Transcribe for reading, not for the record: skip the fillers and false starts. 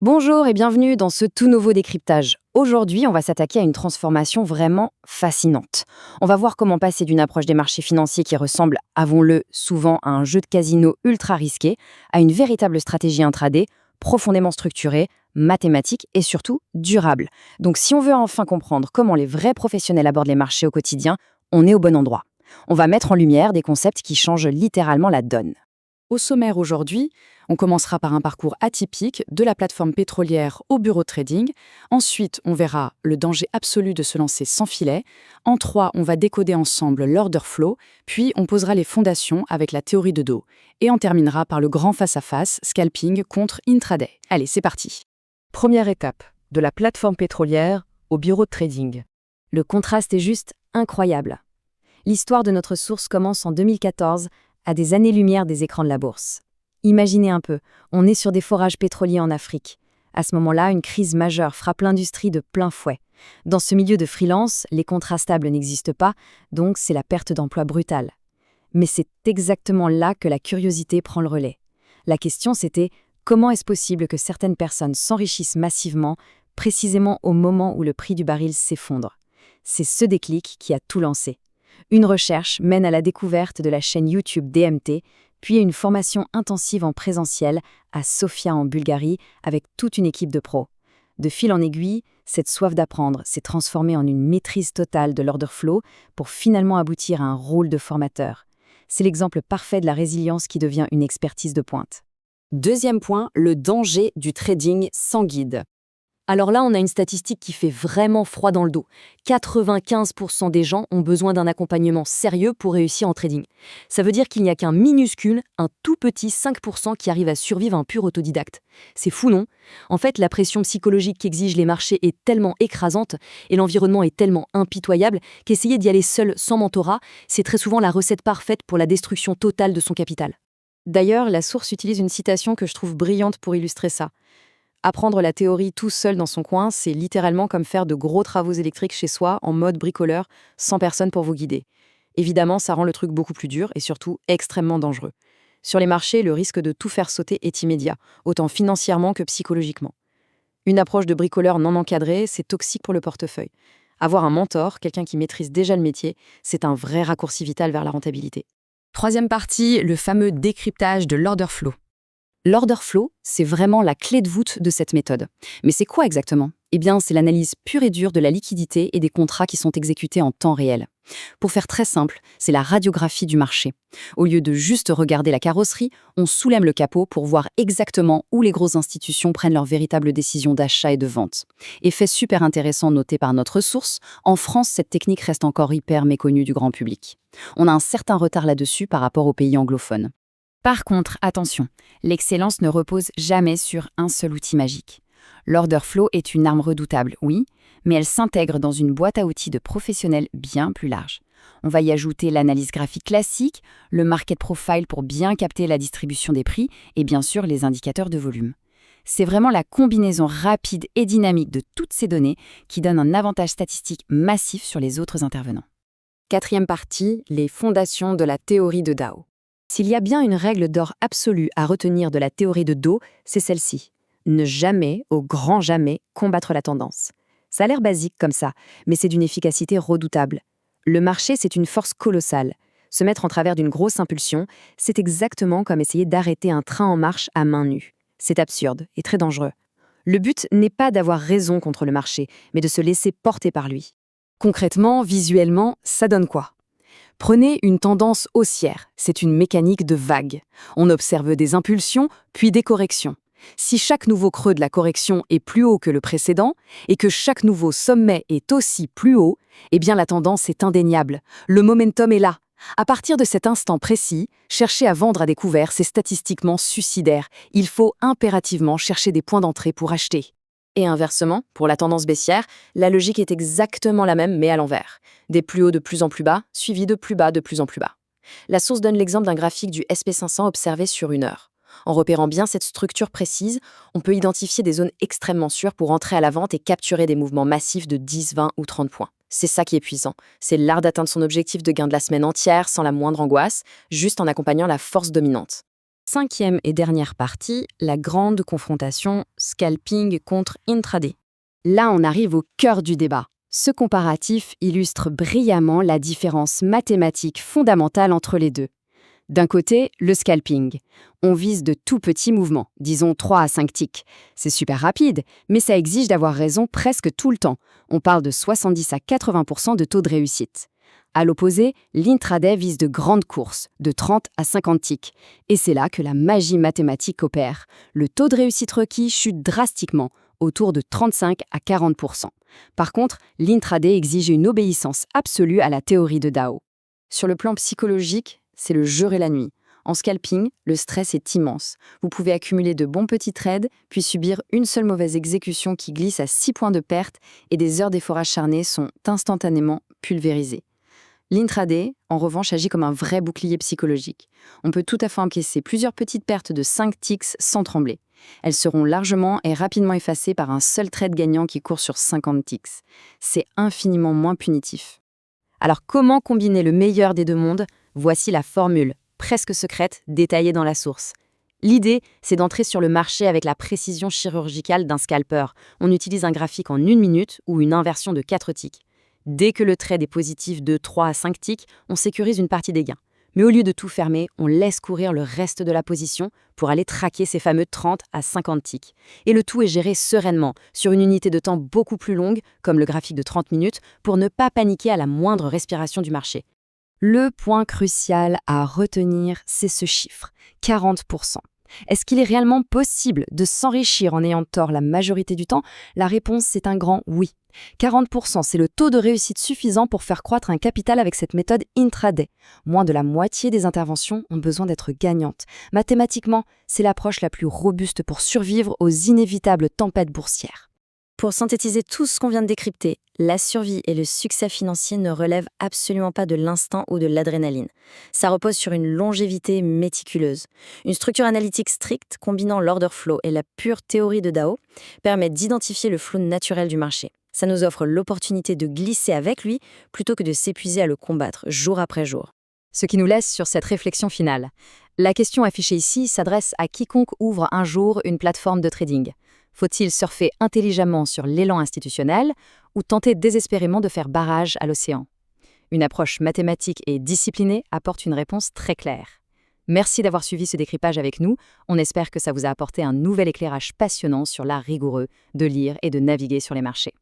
Bonjour et bienvenue dans ce tout nouveau décryptage. Aujourd'hui, on va s'attaquer à une transformation vraiment fascinante. On va voir comment passer d'une approche des marchés financiers qui ressemble, avouons-le, souvent à un jeu de casino ultra risqué, à une véritable stratégie intraday, profondément structurée, mathématique et surtout durable. Donc si on veut enfin comprendre comment les vrais professionnels abordent les marchés au quotidien, on est au bon endroit. On va mettre en lumière des concepts qui changent littéralement la donne. Au sommaire aujourd'hui, on commencera par un parcours atypique de la plateforme pétrolière au bureau de trading. Ensuite, on verra le danger absolu de se lancer sans filet. En 3, on va décoder ensemble l'order flow, puis on posera les fondations avec la théorie de dos. Et on terminera par le grand face-à-face, scalping contre intraday. Allez, c'est parti. Première étape, de la plateforme pétrolière au bureau de trading. Le contraste est juste incroyable. L'histoire de notre source commence en 2014, à des années-lumière des écrans de la bourse. Imaginez un peu, on est sur des forages pétroliers en Afrique. À ce moment-là, une crise majeure frappe l'industrie de plein fouet. Dans ce milieu de freelance, les contrats stables n'existent pas, donc c'est la perte d'emploi brutale. Mais c'est exactement là que la curiosité prend le relais. La question c'était, comment est-ce possible que certaines personnes s'enrichissent massivement, précisément au moment où le prix du baril s'effondre? C'est ce déclic qui a tout lancé. Une recherche mène à la découverte de la chaîne YouTube DMT, puis à une formation intensive en présentiel à Sofia en Bulgarie avec toute une équipe de pros. De fil en aiguille, cette soif d'apprendre s'est transformée en une maîtrise totale de l'order flow pour finalement aboutir à un rôle de formateur. C'est l'exemple parfait de la résilience qui devient une expertise de pointe. Deuxième point, le danger du trading sans guide. Alors là, on a une statistique qui fait vraiment froid dans le dos. 95% des gens ont besoin d'un accompagnement sérieux pour réussir en trading. Ça veut dire qu'il n'y a qu'un minuscule, un tout petit 5% qui arrive à survivre un pur autodidacte. C'est fou, non? En fait, la pression psychologique qu'exigent les marchés est tellement écrasante et l'environnement est tellement impitoyable qu'essayer d'y aller seul sans mentorat, c'est très souvent la recette parfaite pour la destruction totale de son capital. D'ailleurs, la source utilise une citation que je trouve brillante pour illustrer ça. Apprendre la théorie tout seul dans son coin, c'est littéralement comme faire de gros travaux électriques chez soi en mode bricoleur, sans personne pour vous guider. Évidemment, ça rend le truc beaucoup plus dur et surtout extrêmement dangereux. Sur les marchés, le risque de tout faire sauter est immédiat, autant financièrement que psychologiquement. Une approche de bricoleur non encadrée, c'est toxique pour le portefeuille. Avoir un mentor, quelqu'un qui maîtrise déjà le métier, c'est un vrai raccourci vital vers la rentabilité. Troisième partie, le fameux décryptage de l'order flow. L'order flow, c'est vraiment la clé de voûte de cette méthode. Mais c'est quoi exactement? Eh bien, c'est l'analyse pure et dure de la liquidité et des contrats qui sont exécutés en temps réel. Pour faire très simple, c'est la radiographie du marché. Au lieu de juste regarder la carrosserie, on soulève le capot pour voir exactement où les grosses institutions prennent leurs véritables décisions d'achat et de vente. Effet super intéressant noté par notre source, en France, cette technique reste encore hyper méconnue du grand public. On a un certain retard là-dessus par rapport aux pays anglophones. Par contre, attention, l'excellence ne repose jamais sur un seul outil magique. L'order flow est une arme redoutable, oui, mais elle s'intègre dans une boîte à outils de professionnels bien plus large. On va y ajouter l'analyse graphique classique, le market profile pour bien capter la distribution des prix et bien sûr les indicateurs de volume. C'est vraiment la combinaison rapide et dynamique de toutes ces données qui donne un avantage statistique massif sur les autres intervenants. Quatrième partie, les fondations de la théorie de Dow. S'il y a bien une règle d'or absolue à retenir de la théorie de Dow, c'est celle-ci. Ne jamais, au grand jamais, combattre la tendance. Ça a l'air basique comme ça, mais c'est d'une efficacité redoutable. Le marché, c'est une force colossale. Se mettre en travers d'une grosse impulsion, c'est exactement comme essayer d'arrêter un train en marche à main nue. C'est absurde et très dangereux. Le but n'est pas d'avoir raison contre le marché, mais de se laisser porter par lui. Concrètement, visuellement, ça donne quoi? Prenez une tendance haussière, c'est une mécanique de vague. On observe des impulsions, puis des corrections. Si chaque nouveau creux de la correction est plus haut que le précédent, et que chaque nouveau sommet est aussi plus haut, eh bien la tendance est indéniable. Le momentum est là. À partir de cet instant précis, chercher à vendre à découvert, c'est statistiquement suicidaire. Il faut impérativement chercher des points d'entrée pour acheter. Et inversement, pour la tendance baissière, la logique est exactement la même, mais à l'envers. Des plus hauts de plus en plus bas, suivis de plus bas de plus en plus bas. La source donne l'exemple d'un graphique du SP500 observé sur une heure. En repérant bien cette structure précise, on peut identifier des zones extrêmement sûres pour entrer à la vente et capturer des mouvements massifs de 10, 20 ou 30 points. C'est ça qui est puissant. C'est l'art d'atteindre son objectif de gain de la semaine entière sans la moindre angoisse, juste en accompagnant la force dominante. 5e et dernière partie, la grande confrontation scalping contre intraday. Là, on arrive au cœur du débat. Ce comparatif illustre brillamment la différence mathématique fondamentale entre les deux. D'un côté, le scalping. On vise de tout petits mouvements, disons 3 à 5 ticks. C'est super rapide, mais ça exige d'avoir raison presque tout le temps. On parle de 70 à 80% de taux de réussite. À l'opposé, l'intraday vise de grandes courses, de 30 à 50 ticks. Et c'est là que la magie mathématique opère. Le taux de réussite requis chute drastiquement, autour de 35 à 40%. Par contre, l'intraday exige une obéissance absolue à la théorie de Dao. Sur le plan psychologique, c'est le jour et la nuit. En scalping, le stress est immense. Vous pouvez accumuler de bons petits trades, puis subir une seule mauvaise exécution qui glisse à 6 points de perte et des heures d'effort acharné sont instantanément pulvérisées. L'intraday, en revanche, agit comme un vrai bouclier psychologique. On peut tout à fait encaisser plusieurs petites pertes de 5 ticks sans trembler. Elles seront largement et rapidement effacées par un seul trade gagnant qui court sur 50 ticks. C'est infiniment moins punitif. Alors comment combiner le meilleur des deux mondes? Voici la formule, presque secrète, détaillée dans la source. L'idée, c'est d'entrer sur le marché avec la précision chirurgicale d'un scalper. On utilise un graphique en 1 minute ou une inversion de 4 ticks. Dès que le trade est positif de 3 à 5 ticks, on sécurise une partie des gains. Mais au lieu de tout fermer, on laisse courir le reste de la position pour aller traquer ces fameux 30 à 50 ticks. Et le tout est géré sereinement, sur une unité de temps beaucoup plus longue, comme le graphique de 30 minutes, pour ne pas paniquer à la moindre respiration du marché. Le point crucial à retenir, c'est ce chiffre, 40%. Est-ce qu'il est réellement possible de s'enrichir en ayant tort la majorité du temps? La réponse, c'est un grand oui. 40%, c'est le taux de réussite suffisant pour faire croître un capital avec cette méthode intraday. Moins de la moitié des interventions ont besoin d'être gagnantes. Mathématiquement, c'est l'approche la plus robuste pour survivre aux inévitables tempêtes boursières. Pour synthétiser tout ce qu'on vient de décrypter, la survie et le succès financier ne relèvent absolument pas de l'instinct ou de l'adrénaline. Ça repose sur une longévité méticuleuse. Une structure analytique stricte combinant l'order flow et la pure théorie de Dao permet d'identifier le flow naturel du marché. Ça nous offre l'opportunité de glisser avec lui plutôt que de s'épuiser à le combattre jour après jour. Ce qui nous laisse sur cette réflexion finale. La question affichée ici s'adresse à quiconque ouvre un jour une plateforme de trading. Faut-il surfer intelligemment sur l'élan institutionnel ou tenter désespérément de faire barrage à l'océan? Une approche mathématique et disciplinée apporte une réponse très claire. Merci d'avoir suivi ce décrypage avec nous. On espère que ça vous a apporté un nouvel éclairage passionnant sur l'art rigoureux de lire et de naviguer sur les marchés.